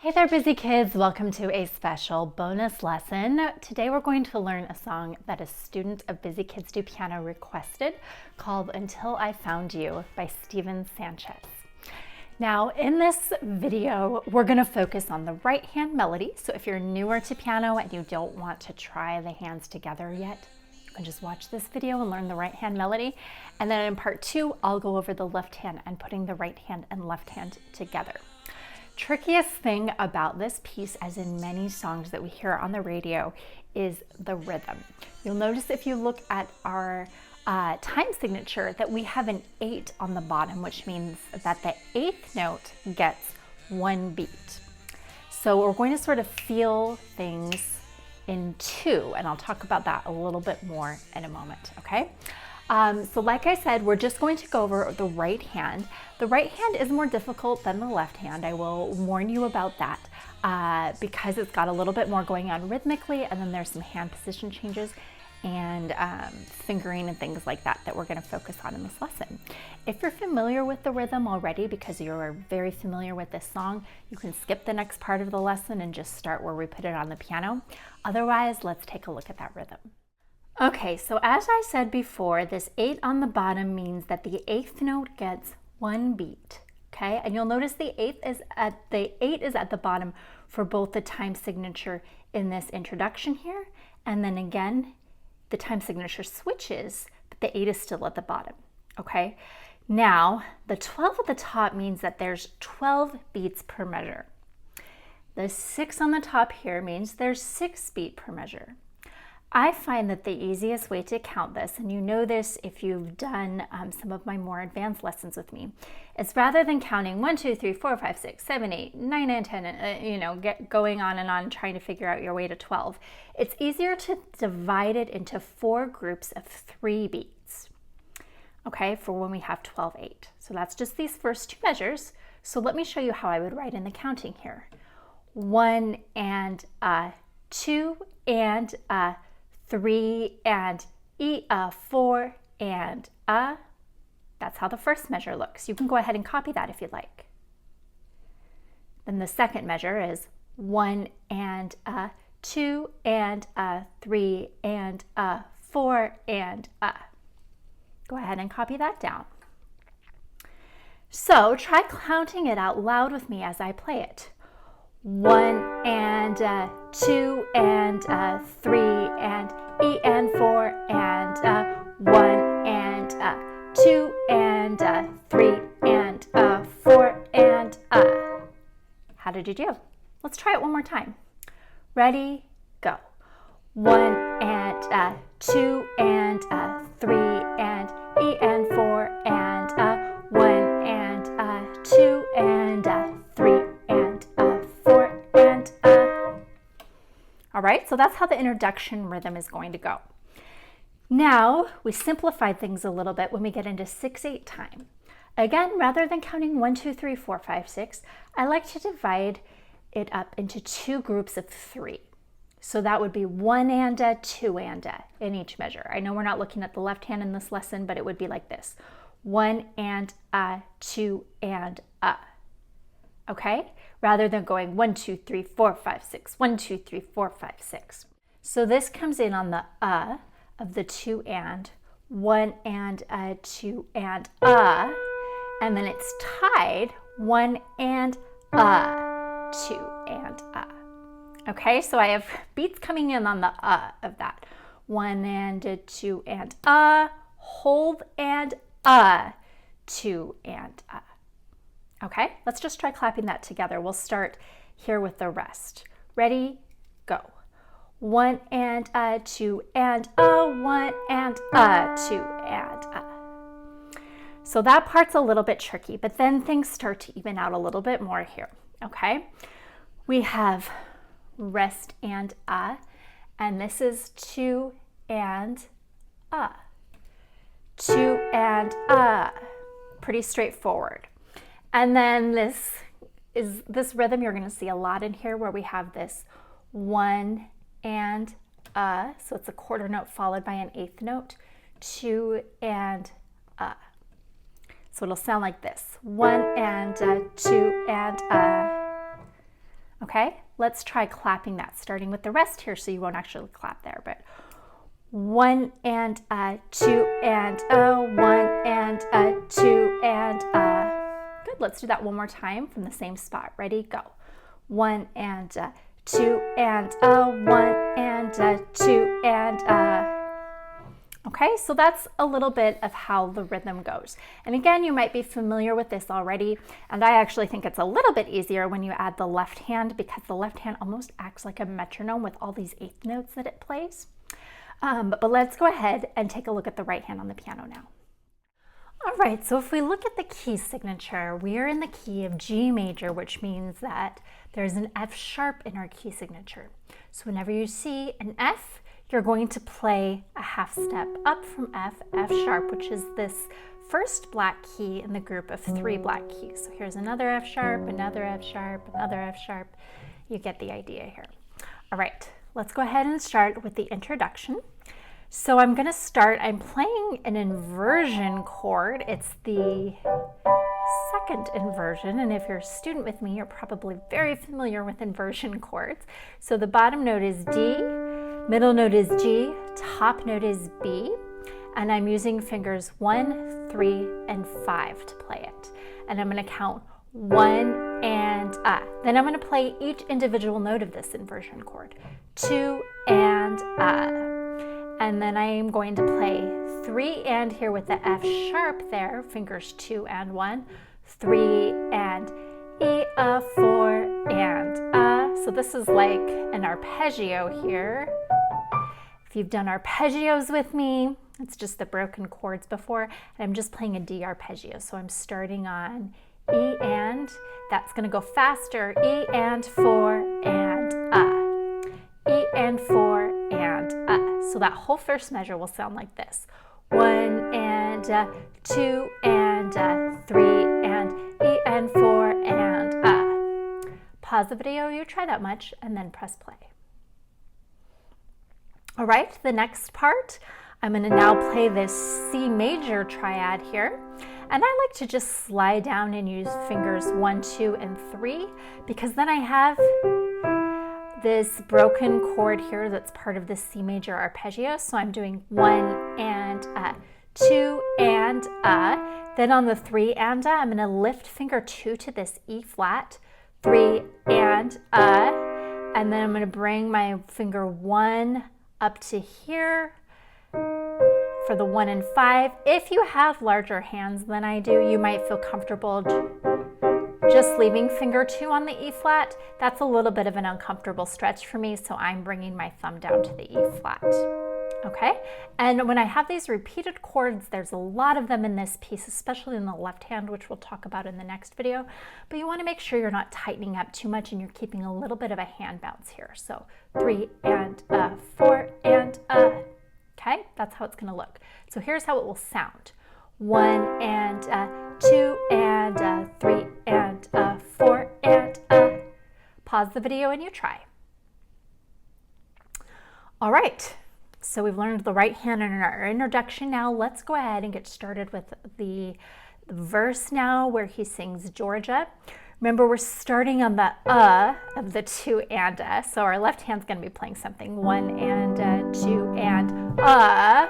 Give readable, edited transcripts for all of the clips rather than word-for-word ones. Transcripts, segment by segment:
Hey there, busy kids. Welcome to a special bonus lesson. Today we're going to learn a song that a student of Busy Kids Do Piano requested called Until I Found You by Stephen Sanchez. Now, in this video, we're going to focus on the right hand melody. So if you're newer to piano and you don't want to try the hands together yet, you can just watch this video and learn the right hand melody. And then in part 2, I'll go over the left hand and putting the right hand and left hand together. Trickiest thing about this piece, as in many songs that we hear on the radio, is the rhythm. You'll notice if you look at our time signature that we have an 8 on the bottom, which means that the 8th note gets 1 beat. So we're going to sort of feel things in 2, and I'll talk about that a little bit more in a moment, okay? So like I said, we're just going to go over the right hand. The right hand is more difficult than the left hand. I will warn you about that because it's got a little bit more going on rhythmically, and then there's some hand position changes and fingering and things like that that we're going to focus on in this lesson. If you're familiar with the rhythm already because you're very familiar with this song, you can skip the next part of the lesson and just start where we put it on the piano. Otherwise, let's take a look at that rhythm. Okay, so as I said before, this 8 on the bottom means that the 8th note gets 1 beat, okay? And you'll notice the 8 is at the bottom for both the time signature in this introduction here, and then again, the time signature switches, but the 8 is still at the bottom, okay? Now, the 12 at the top means that there's 12 beats per measure. The 6 on the top here means there's 6 beats per measure. I find that the easiest way to count this, and you know this if you've done some of my more advanced lessons with me, is rather than counting 1, 2, 3, 4, 5, 6, 7, 8, 9, and 10, and get going on and on trying to figure out your way to 12. It's easier to divide it into 4 groups of 3 beats, okay, for when we have 12, 8. So that's just these first 2 measures. So let me show you how I would write in the counting here. 1 and 2 and 3 and 4 and That's how the first measure looks. You can go ahead and copy that if you'd like. Then the second measure is 1 and 2 and 3 and 4 and Go ahead and copy that down. So try counting it out loud with me as I play it. 1 and 2 and 3 and 4 and 1 and 2 and 3 and 4 and How did you do? Let's try it one more time. Ready, go. 1 and 2 and 3 and 4 and 1 and 2 and 3 and 4 and All right, so that's how the introduction rhythm is going to go. Now, we simplified things a little bit when we get into 6/8 time. Again, rather than counting 1, 2, 3, 4, 5, 6, I like to divide it up into 2 groups of 3. So that would be 1 and 2 and in each measure. I know we're not looking at the left hand in this lesson, but it would be like this. 1 and 2 and Okay? Rather than going 1, 2, 3, 4, 5, 6, 1, 2, 3, 4, 5, 6. So this comes in on the of the 2 and, 1 and 2 and then it's tied 1 and 2 and Okay, so I have beats coming in on the of that. 1 and 2 and hold and 2 and Okay, let's just try clapping that together. We'll start here with the rest. Ready, go. 1 and 2 and 1 and 2 and So that part's a little bit tricky, but then things start to even out a little bit more here, okay? We have rest and this is 2 and 2 and pretty straightforward. And then this rhythm you're going to see a lot in here where we have this 1 and so it's a quarter note followed by an 8th note, 2 and So it'll sound like this. 1 and 2 and Okay, let's try clapping that, starting with the rest here so you won't actually clap there, but 1 and a, 2 and a, 1 and a, 2 and a. Good, let's do that one more time from the same spot. Ready, go. 1 and a, 2 and a, 1 and a, 2 and a. Okay, so that's a little bit of how the rhythm goes. And again, you might be familiar with this already, and I actually think it's a little bit easier when you add the left hand, because the left hand almost acts like a metronome with all these eighth notes that it plays. But let's go ahead and take a look at the right hand on the piano now. All right, so if we look at the key signature, we are in the key of G major, which means that there's an F sharp in our key signature. So whenever you see an F, you're going to play a half step up from F, F sharp, which is this first black key in the group of 3 black keys. So here's another F sharp, another F sharp, another F sharp. You get the idea here. All right, let's go ahead and start with the introduction. So I'm playing an inversion chord. It's the second inversion, and if you're a student with me, you're probably very familiar with inversion chords. So the bottom note is D, middle note is G, top note is B, and I'm using fingers 1, 3, and 5 to play it. And I'm going to count 1 and a. Then I'm going to play each individual note of this inversion chord. 2 and a. And then I am going to play 3 and here with the F sharp there, fingers 2 and 1, 3 and E, a, 4 and a. So this is like an arpeggio here. If you've done arpeggios with me, it's just the broken chords before, and I'm just playing a D arpeggio. So I'm starting on E and, that's going to go faster, E and 4 and a, E and 4 and a. So that whole first measure will sound like this. 1 and a, 2 and a, 3 and E and 4 and a. Pause the video, you try that much, and then press play. All right, the next part, I'm going to now play this C major triad here. And I like to just slide down and use fingers 1, 2, and 3, because then I have this broken chord here that's part of the C major arpeggio. So I'm doing 1 and a, 2 and a. Then on the 3 and a, I'm going to lift finger 2 to this E flat, 3 and a. And then I'm going to bring my finger 1 up to here for the 1 and 5. If you have larger hands than I do, you might feel comfortable just leaving finger 2 on the E flat. That's a little bit of an uncomfortable stretch for me, so I'm bringing my thumb down to the E flat. Okay, and when I have these repeated chords, there's a lot of them in this piece, especially in the left hand, which we'll talk about in the next video, but you want to make sure you're not tightening up too much and you're keeping a little bit of a hand bounce here. So 3 and a, 4 and a. Okay, that's how it's going to look. So here's how it will sound. 1 and a, 2 and a, 3 and a, 4 and a. Pause the video and you try. All right. So we've learned the right hand in our introduction. Now let's go ahead and get started with the verse now, where he sings Georgia. Remember, we're starting on the of the 2 and a. So our left hand's going to be playing something. 1 and a, 2 and a.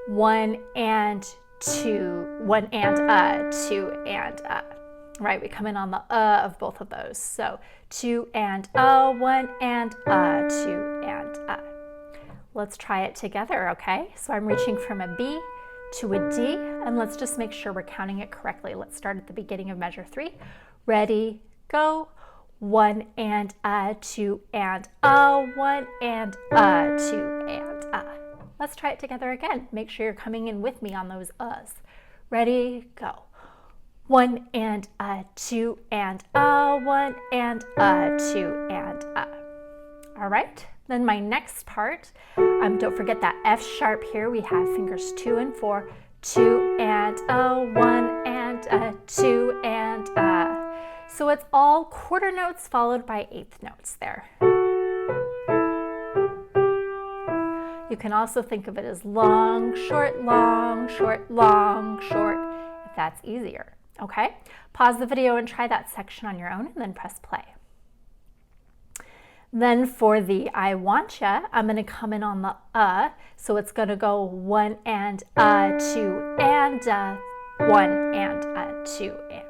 1 and 2, 1 and a, 2 and a. Right, we come in on the of both of those. So 2 and a, 1 and a, 2 and a. Let's try it together, okay? So I'm reaching from a B to a D, and let's just make sure we're counting it correctly. Let's start at the beginning of measure 3. Ready, go. 1 and a, 2 and a, 1 and a, 2 and a. Let's try it together again. Make sure you're coming in with me on those uhs. Ready, go. 1 and a, 2 and a, 1 and a, 2 and a. All right. Then my next part, don't forget that F sharp here. We have fingers 2 and 4, 2 and a, 1 and a, 2 and a. So it's all quarter notes followed by eighth notes there. You can also think of it as long, short, long, short, long, short, if that's easier. Okay? Pause the video and try that section on your own and then press play. Then for the I wantcha, I'm going to come in on the so it's going to go 1 and 2 and 1 and 2 and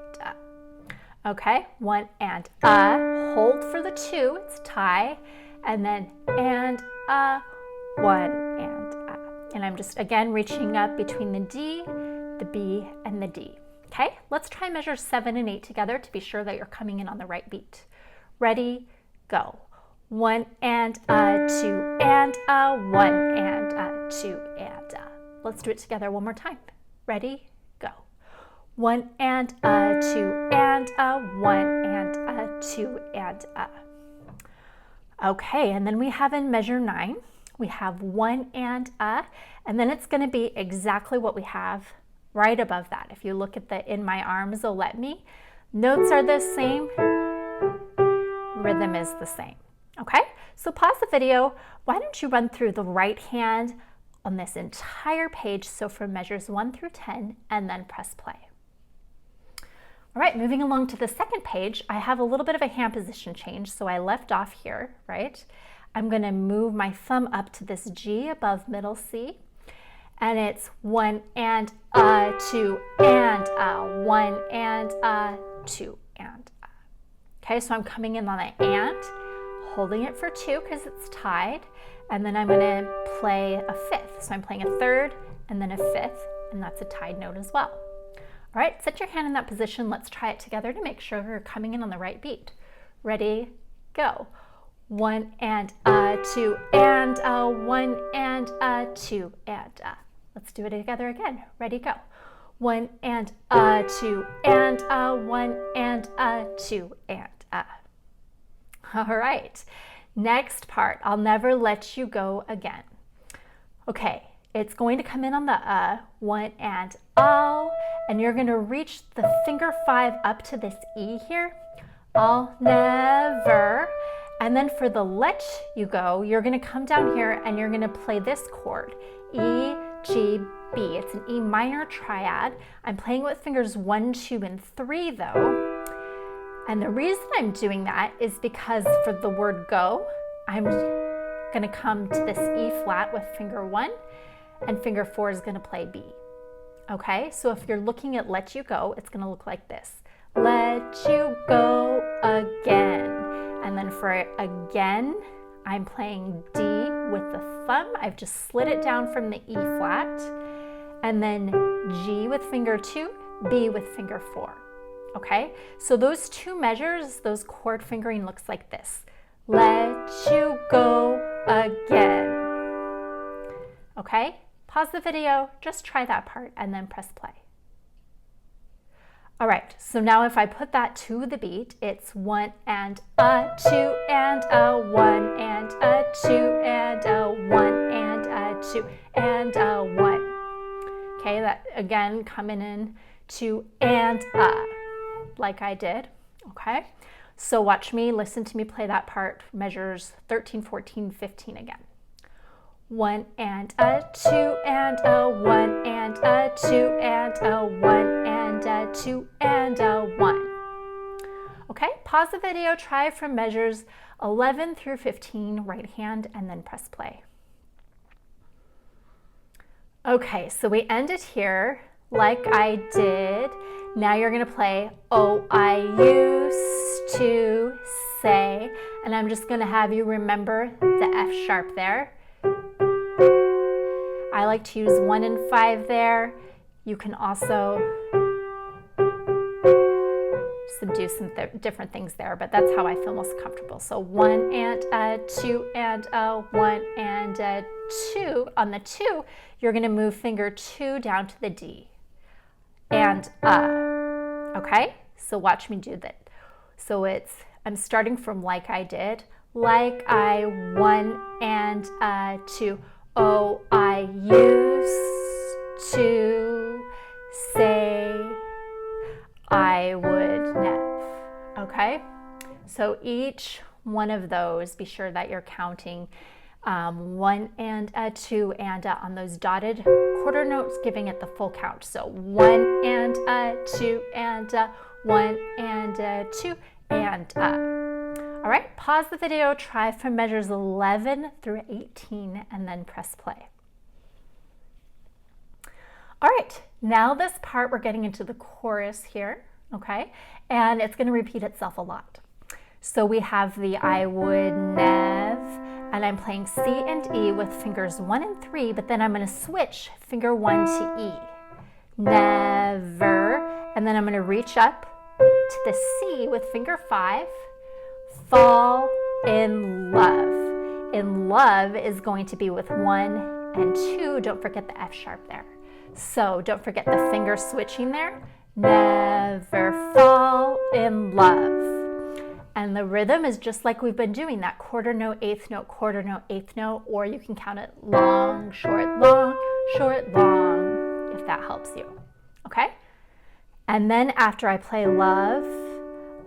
okay, 1 and hold for the 2, it's tie, and then and 1 and I'm just again reaching up between the D, the B, and the D. Okay, let's try measure 7 and 8 together to be sure that you're coming in on the right beat. Ready, go. 1 and 2 and 1 and 2 and let's do it together one more time. Ready, go. 1 and 2 and 1 and 2 and okay, and then we have in measure 9, we have 1 and then it's going to be exactly what we have right above that. If you look at the in my arms, oh let me, notes are the same, rhythm is the same. Okay, so pause the video. Why don't you run through the right hand on this entire page, so from measures 1 through 10, and then press play. All right, moving along to the second page, I have a little bit of a hand position change, so I left off here, right? I'm going to move my thumb up to this G above middle C, and it's 1 and 2 and 1 and 2 and okay, so I'm coming in on the and, holding it for 2 because it's tied, and then I'm going to play a 5th. So I'm playing a 3rd and then a 5th, and that's a tied note as well. All right, set your hand in that position. Let's try it together to make sure you're coming in on the right beat. Ready, go. 1 and 2 and 1 and 2 and let's do it together again. Ready, go. 1 and 2 and 1 and 2 and all right, next part, I'll never let you go again. Okay, it's going to come in on the 1 and I'll, and you're going to reach the finger 5 up to this E here. I'll never, and then for the let you go, you're going to come down here and you're going to play this chord, E, G, B. It's an E minor triad. I'm playing with fingers 1, 2, and 3 though. And the reason I'm doing that is because for the word go, I'm going to come to this E flat with finger 1, and finger 4 is going to play B. Okay, so if you're looking at let you go, it's going to look like this. Let you go again. And then for again, I'm playing D with the thumb. I've just slid it down from the E flat. And then G with finger 2, B with finger 4. Okay, so those 2 measures, those chord fingering looks like this. Let you go again. Okay, pause the video, just try that part and then press play. All right, so now if I put that to the beat, it's 1 and 2 and 1 and 2 and 1 and 2 and 1. Okay, that again coming in 2 and like I did. Okay, so watch me, listen to me play that part, measures 13, 14, 15 again. 1 and 2 and 1 and 2 and 1 and 2 and 1. Okay, pause the video, try from measures 11 through 15, right hand, and then press play. Okay, so we ended here like I did. Now you're going to play, oh, I used to say, and I'm just going to have you remember the F sharp there. I like to use 1 and 5 there. You can also subdue some different things there, but that's how I feel most comfortable. So 1 and 2 and 1 and 2. On the 2, you're going to move finger 2 down to the D. And okay, so watch me do that. So I'm starting from like I did, like I 1 and 2. Oh, I used to say I would never. Okay, so each one of those, be sure that you're counting 1 and 2 and on those dotted quarter notes, giving it the full count. So 1 and 2 and 1 and 2 and All right, pause the video, try from measures 11 through 18, and then press play. All right, now this part, we're getting into the chorus here, okay? And it's gonna repeat itself a lot. So we have the I would nev, and I'm playing C and E with fingers 1 and 3, but then I'm gonna switch finger 1 to E. Never, and then I'm gonna reach up to the C with finger 5, fall in love. In love is going to be with 1 and 2, don't forget the F sharp there. So don't forget the finger switching there. Never fall in love. And the rhythm is just like we've been doing, that quarter note, eighth note, quarter note, eighth note, or you can count it long, short, long, if that helps you, okay? And then after I play love,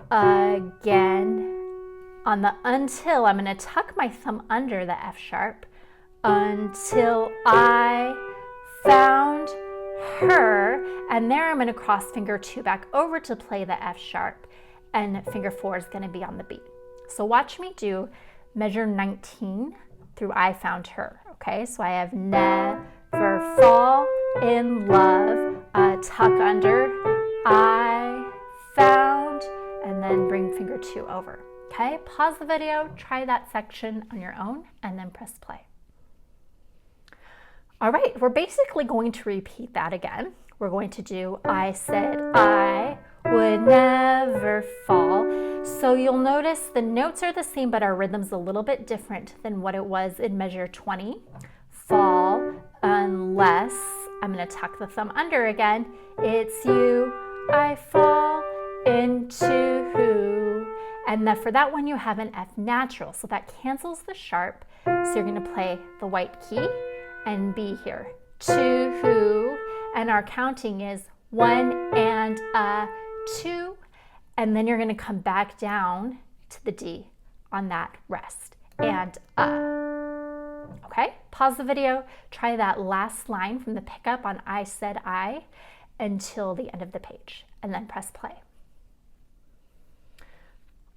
again, on the until, I'm gonna tuck my thumb under the F sharp, until I found her, and there I'm gonna cross finger 2 back over to play the F sharp, and finger 4 is gonna be on the beat. So watch me do measure 19 through I found her, okay? So I have never fall in love, tuck under, I found, and then bring finger 2 over, okay? Pause the video, try that section on your own, and then press play. All right, we're basically going to repeat that again. We're going to do I said I would never fall. So you'll notice the notes are the same, but our rhythm's a little bit different than what it was in measure 20. Fall, unless, I'm gonna tuck the thumb under again. It's you, I fall into who. And for that one, you have an F natural, so that cancels the sharp. So you're gonna play the white key and B here. To who, and our counting is 1 and a 2, and then you're going to come back down to the D on that rest, and okay? Pause the video, try that last line from the pickup on I said I until the end of the page, and then press play.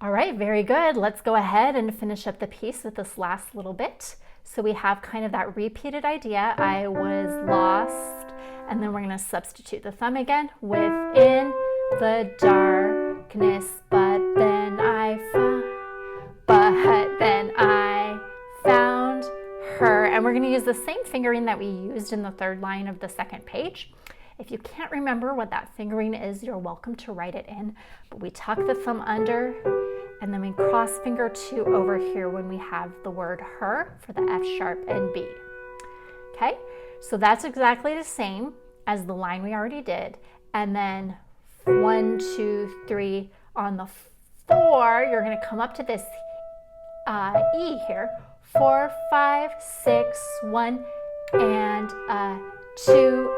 All right, very good. Let's go ahead and finish up the piece with this last little bit. So we have kind of that repeated idea, I was lost, and then we're gonna substitute the thumb again, within the darkness, but then I found her. And we're gonna use the same fingering that we used in the third line of the second page. If you can't remember what that fingering is, you're welcome to write it in, but we tuck the thumb under, and then we cross finger 2 over here when we have the word her for the F sharp and B. Okay, so that's exactly the same as the line we already did. And then 1, 2, 3 on the 4, you're gonna come up to this E here. 4, 5, 6, 1, and 2,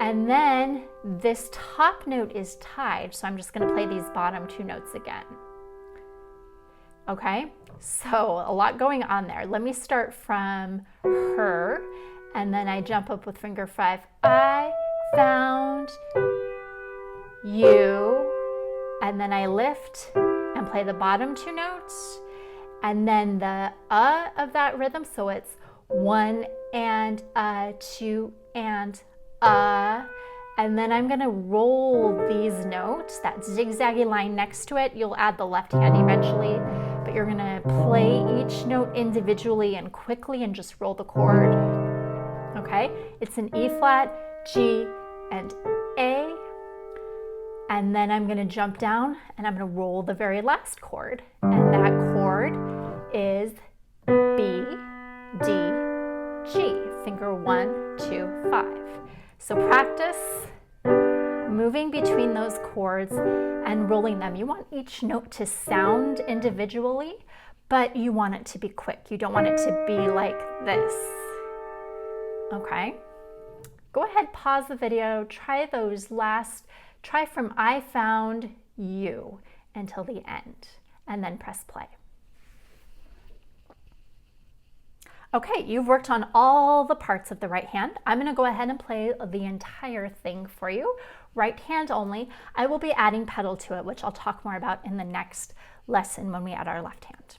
and then this top note is tied, so I'm just gonna play these bottom 2 notes again. Okay, so a lot going on there. Let me start from her, and then I jump up with finger 5. I found you, and then I lift and play the bottom 2 notes, and then the of that rhythm, so it's 1 and 2 and and then I'm gonna roll these notes, that zigzaggy line next to it. You'll add the left hand eventually, but you're gonna play each note individually and quickly and just roll the chord, okay? It's an E flat, G, and A, and then I'm gonna jump down and I'm gonna roll the very last chord, and that chord is B, D, G, finger 1, 2, 5. So practice moving between those chords and rolling them. You want each note to sound individually, but you want it to be quick. You don't want it to be like this, okay? Go ahead, pause the video, try from I found you until the end, and then press play. Okay, you've worked on all the parts of the right hand. I'm going to go ahead and play the entire thing for you. Right hand only. I will be adding pedal to it, which I'll talk more about in the next lesson when we add our left hand.